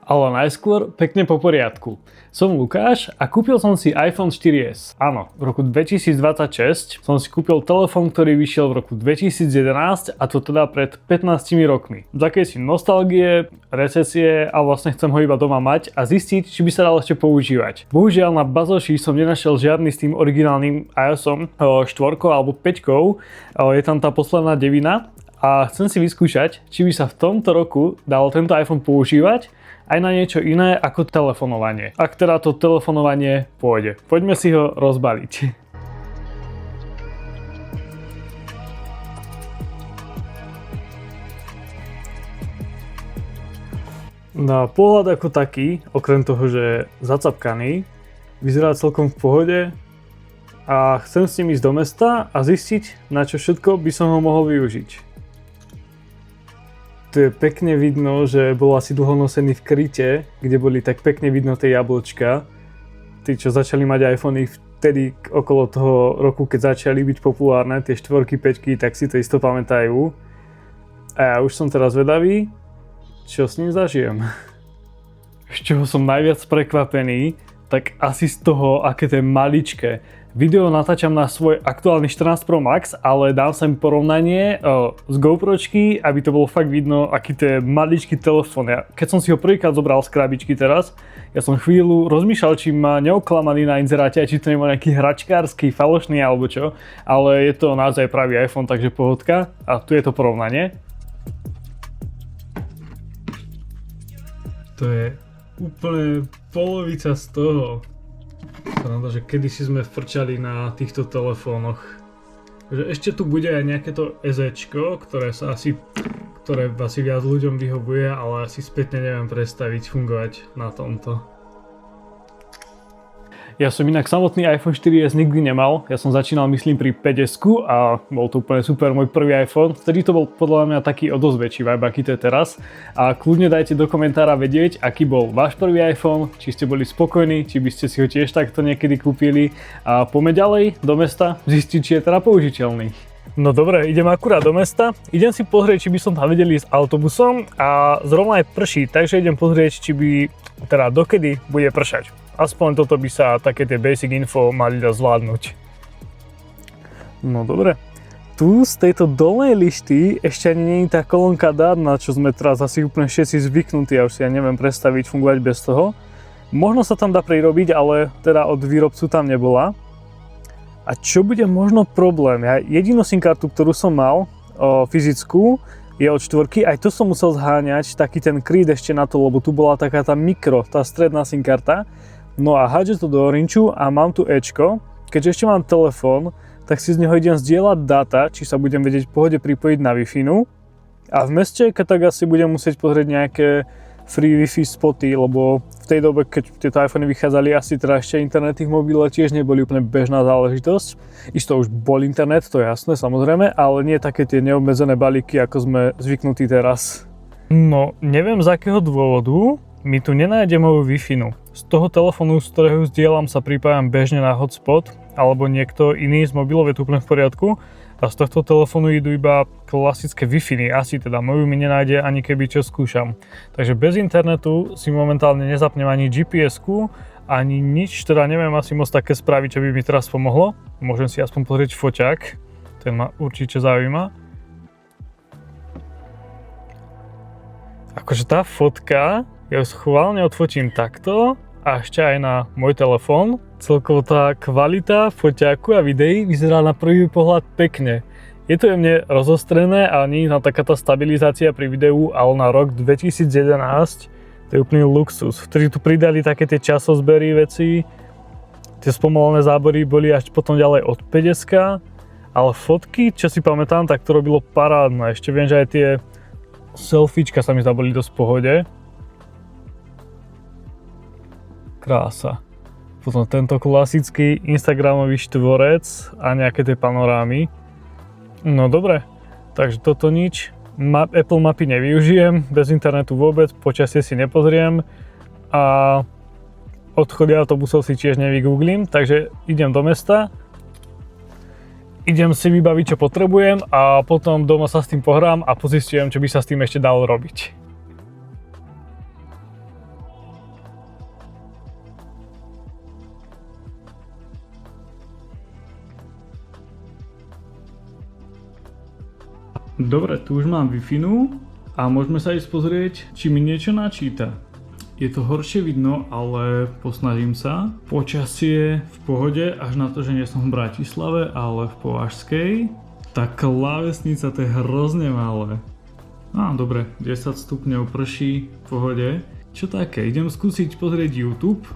Ale najskôr pekne po poriadku. Som Lukáš a kúpil som si iPhone 4S. Áno, v roku 2026 som si kúpil telefón, ktorý vyšiel v roku 2011 a to teda pred 15 rokmi. Z akejsi nostalgie, recesie a vlastne chcem ho iba doma mať a zistiť, či by sa dal ešte používať. Bohužiaľ na bazoši som nenašiel žiadny s tým originálnym iOSom 4 alebo 5. Je tam tá posledná devina a chcem si vyskúšať, či by sa v tomto roku dal tento iPhone používať aj na niečo iné ako telefonovanie. Ak teda to telefonovanie pôjde. Poďme si ho rozbaliť. Na pohľad ako taký, okrem toho, že je zacapkaný, vyzerá celkom v pohode a chcem s ním ísť do mesta a zistiť, na čo všetko by som ho mohol využiť. Tu je pekne vidno, že bol asi dlho nosený v kryte, kde boli tak pekne vidno tie jablčka. Tí, čo začali mať iPhony vtedy okolo toho roku, keď začali byť populárne, tie 4, 5, tak si to isto pamätajú. A ja už som teraz vedavý, čo s ním zažijem. Z čoho som najviac prekvapený, tak asi z toho, aké to je maličké. Video natáčam na svoj aktuálny 14 Pro Max, ale dám sem porovnanie z GoPročky, aby to bolo fakt vidno, aký to je maličký telefón. Keď som si ho prvýkrát zobral z krabičky teraz, ja som chvíľu rozmýšľal, či ma neoklamaný na inzeráte, či to nebol nejaký hračkársky, falošný alebo čo, ale je to naozaj pravý iPhone, takže pohodka. A tu je to porovnanie. To je úplne polovica z toho. Pravda, že kedysi sme frčali na týchto telefónoch. Že ešte tu bude aj nejaké to SEčko, ktoré asi viac ľuďom vyhovuje, ale asi spätne neviem predstaviť fungovať na tomto. Ja som inak samotný iPhone 4S nikdy nemal, ja som začínal myslím pri 5S a bol to úplne super môj prvý iPhone, vtedy to bol podľa mňa taký o dosť väčší vibe, aký to je teraz a kľudne dajte do komentára vedieť, aký bol váš prvý iPhone, či ste boli spokojní, či by ste si ho tiež takto niekedy kúpili a poďme ďalej do mesta zistiť, či je teda použiteľný. No dobre, idem akurát do mesta, idem si pozrieť, či by som tam vedel ísť autobusom a zrovna aj prší, takže idem pozrieť, či by teda dokedy bude pršať. Aspoň toto by sa také tie basic info mali dať zvládnuť. No dobre. Tu z tejto dolnej lišty ešte ani nie je tá kolónka dát, na čo sme teraz asi úplne všetci zvyknutí, ja už si ja neviem predstaviť fungovať bez toho. Možno sa tam dá prirobiť, ale teda od výrobcu tam nebola. A čo bude možno problém? Ja jedinú SIM kartu, ktorú som mal, fyzickú, je od 4, aj to som musel zháňať, taký ten kryt ešte na to, lebo tu bola taká tá mikro, tá stredná SIM karta. No a hádže to do Orange a mám tu Ečko, keďže ešte mám telefón, tak si z neho idem zdieľať dáta, či sa budem vedieť v pohode pripojiť na Wi-Fi. A v meste, keď tak asi budem musieť pozrieť nejaké free Wi-Fi spoty, lebo v tej dobe, keď tieto iPhony vychádzali, asi teda ešte internety v mobile tiež neboli úplne bežná záležitosť. Isto už bol internet, to je jasné, samozrejme, ale nie také tie neobmedzené balíky, ako sme zvyknutí teraz. No, neviem z akého dôvodu mi tu nenájde moju Wi-Fi. Z toho telefónu, z ktorého zdieľam, sa pripájam bežne na hotspot, alebo niekto iný z mobilov je tu úplne v poriadku. A z tohto telefónu idú iba klasické Wi-Fi, asi teda moju mi nenájde ani keby čo skúšam. Takže bez internetu si momentálne nezapnem ani GPS-ku, ani nič, teda neviem asi moc také spraviť, čo by mi teraz pomohlo. Môžem si aspoň pozrieť foťák, ten ma určite zaujíma. Akože tá fotka, ja ju schválne odfotím takto a ešte aj na môj telefón. Celkovo tá kvalita foťáku a videí vyzerá na prvý pohľad pekne. Je to jemne rozostrené a nie je tam taká tá stabilizácia pri videu, ale na rok 2011 to je úplný luxus. Vtedy tu pridali také tie časozbery veci, tie spomalené zábory boli až potom ďalej od 5S, ale fotky, čo si pamätám, tak to robilo parádne. Ešte viem, že aj tie selfiečka sa mi zdá boli dosť v pohode. Krása. Potom tento klasický instagramový štvorec a nejaké tie panorámy. No dobre, takže toto nič. Apple mapy nevyužijem, bez internetu vôbec, počasie si nepozriem a odchody autobusov si tiež nevygooglím, takže idem do mesta, idem si vybaviť, čo potrebujem a potom doma sa s tým pohrám a pozistím, čo by sa s tým ešte dalo robiť. Dobre, tu už mám Wi-Fi a môžeme sa ísť pozrieť, či mi niečo načíta. Je to horšie vidno, ale posnažím sa. Počasie v pohode, až na to, že nie som v Bratislave, ale v Považskej. Tá klávesnica, to je hrozne malé. Dobre, 10 stupňov prší, v pohode. Čo také, idem skúsiť pozrieť YouTube.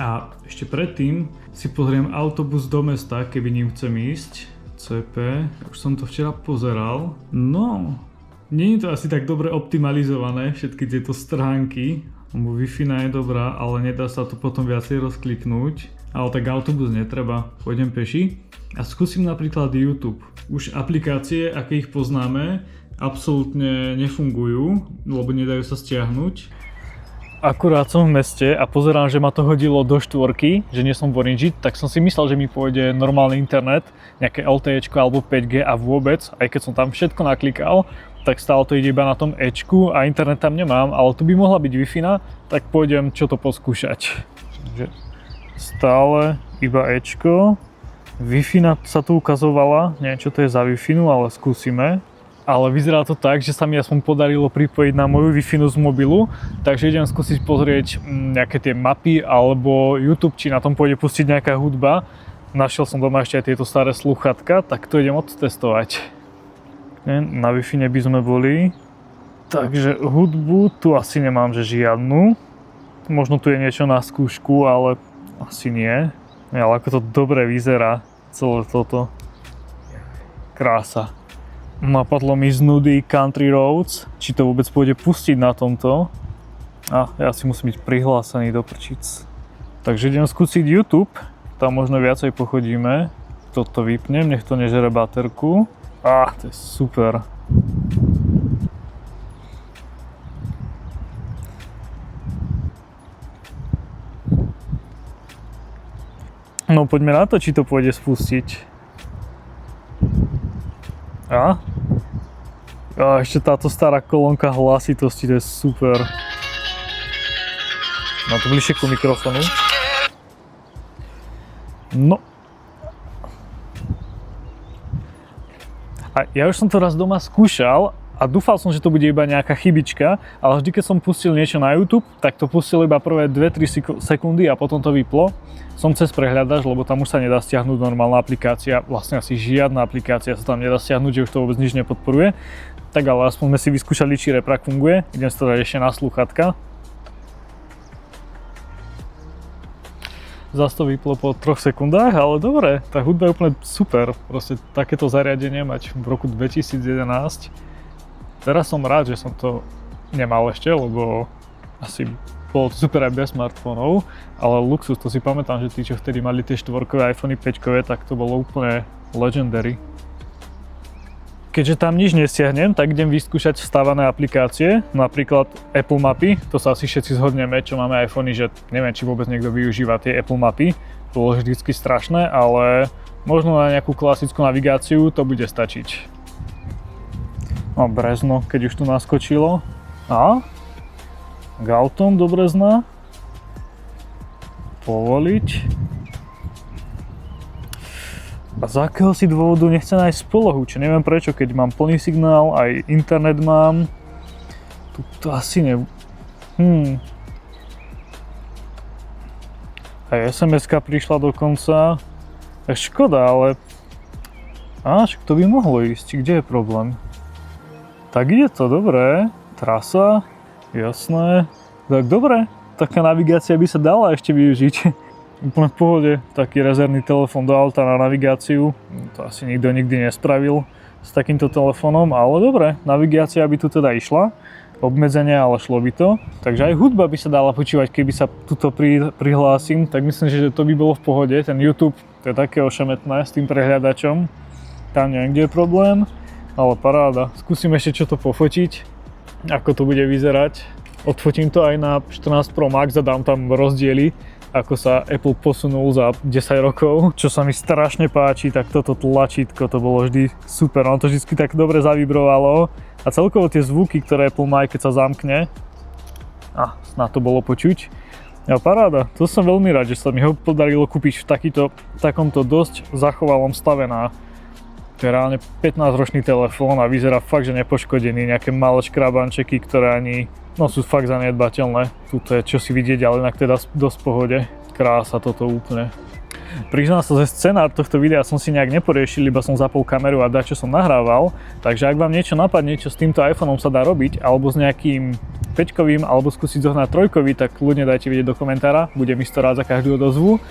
A ešte predtým si pozriem autobus do mesta, keby ním chcem ísť. CP, už som to včera pozeral. No, nie je to asi tak dobre optimalizované, všetky tieto stránky. Wi-Fi je dobrá, ale nedá sa to potom viacej rozkliknúť. Ale tak autobus netreba, pôjdem peši. A skúsim napríklad YouTube. Už aplikácie, aké ich poznáme, absolútne nefungujú, lebo nedajú sa stiahnuť. Akurát som v meste a pozerám, že ma to hodilo do 4, že nie som v Orange, tak som si myslel, že mi pôjde normálny internet, nejaké LTE alebo 5G a vôbec, aj keď som tam všetko naklikal, tak stále to ide iba na tom Ečku a internet tam nemám, ale tu by mohla byť Wi-Fi, tak pôjdem čo to poskúšať. Stále iba Ečko, Wi-Fi sa tu ukazovala, neviem čo to je za Wi-Fi, ale skúsime. Ale vyzerá to tak, že sa mi aspoň podarilo pripojiť na moju Wi-Fi z mobilu, takže idem skúsiť pozrieť nejaké tie mapy alebo YouTube, či na tom pôjde pustiť nejaká hudba. Našiel som doma ešte aj tieto staré slúchatka, tak to idem odtestovať. Na Wi-Fi by sme boli. Takže hudbu tu asi nemám, že žiadnu. Možno tu je niečo na skúšku, ale asi nie. Ale ako to dobre vyzerá, celé toto. Krása. Napadlo mi z nudy Country Roads, či to vôbec pôjde pustiť na tomto. Ja si musím byť prihlásený do prčic. Takže idem skúsiť YouTube, tam možno viacej pochodíme. Toto vypnem, nech to nežere baterku. To je super. No poďme na to, či to pôjde spustiť. Ešte táto stará kolónka hlasitosti, to je super. Mám to bližšie ku mikrofonu. No. A ja už som to raz doma skúšal a dúfal som, že to bude iba nejaká chybička, ale vždy, keď som pustil niečo na YouTube, tak to pustil iba prvé 2-3 sekundy a potom to vyplo. Som cez prehľadač, lebo tam už sa nedá stiahnuť normálna aplikácia, vlastne asi žiadna aplikácia sa tam nedá stiahnuť, že už to vôbec nič nepodporuje. Tak ale aspoň sme si vyskúšali, či reprak funguje. Idem si to dať ešte na slúchatka. Zas to vyplo po 3 sekundách, ale dobre, tá hudba je úplne super. Proste takéto zariadenie mať v roku 2011. Teraz som rád, že som to nemal ešte, lebo asi bolo to super aj bez smartfónov, ale luxus, to si pamätám, že tí, čo vtedy mali tie 4-kové iPhony 5-kové, tak to bolo úplne legendary. Keďže tam nič nestiahnem, tak idem vyskúšať vstávané aplikácie, napríklad Apple Mapy, to sa asi všetci zhodneme, čo máme iPhony, že neviem, či vôbec niekto využíva tie Apple Mapy, to bolo vždycky strašné, ale možno na nejakú klasickú navigáciu to bude stačiť. No Brezno, keď už tu naskočilo. Galton do Brezna. Povoliť. A z akého si dôvodu nechce nájsť spolohu, čo neviem prečo, keď mám plný signál, aj internet mám. Tu to asi ne... Aj SMS-ka prišla dokonca. Škoda, ale... to by mohlo ísť, kde je problém? Tak ide to, dobré. Trasa. Jasné. Tak dobre, taká navigácia by sa dala ešte využiť. Úplne v pohode, taký rezervný telefón do auta na navigáciu. To asi nikto nikdy nespravil s takýmto telefónom, ale dobre, navigácia by tu teda išla. Obmedzenia, ale šlo by to. Takže aj hudba by sa dala počúvať, keby sa tuto prihlásim, tak myslím, že to by bolo v pohode. Ten YouTube, to je také ošemetné s tým prehľadačom. Tam neviem, kde je problém, ale paráda. Skúsim ešte čo to pofotiť. Ako to bude vyzerať. Odfotím to aj na 14 Pro Max a dám tam rozdiely, ako sa Apple posunul za 10 rokov. Čo sa mi strašne páči, tak toto tlačítko, to bolo vždy super. Ono to vždy tak dobre zavibrovalo a celkovo tie zvuky, ktoré Apple má, keď sa zamkne, snad to bolo počuť. Paráda, to som veľmi rád, že sa mi ho podarilo kúpiť v takomto dosť zachovalom stave na To je reálne 15-ročný telefón a vyzerá fakt, že nepoškodený, nejaké malé škrabančeky, ktoré ani, no sú fakt zanedbateľné. Tuto je čo si vidieť, ale inak teda dosť v pohode. Krása toto úplne. Priznám sa, že scenár tohto videa som si nejak neporiešil, iba som zapol kameru a dačo som nahrával, takže ak vám niečo napadne, čo s týmto iPhoneom sa dá robiť, alebo s nejakým 5-kovým, alebo skúsiť zohnať 3-kový, tak ľudne dajte vedieť do komentára, budem isto rád za každú odozvu.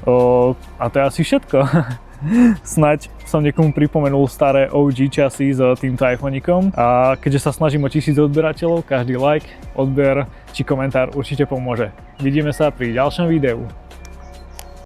A to je asi všetko. Snaď som niekomu pripomenul staré OG časy s týmto iPhoneikom a keďže sa snažím o 1000 odberateľov, každý like, odber či komentár určite pomôže. Vidíme sa pri ďalšom videu.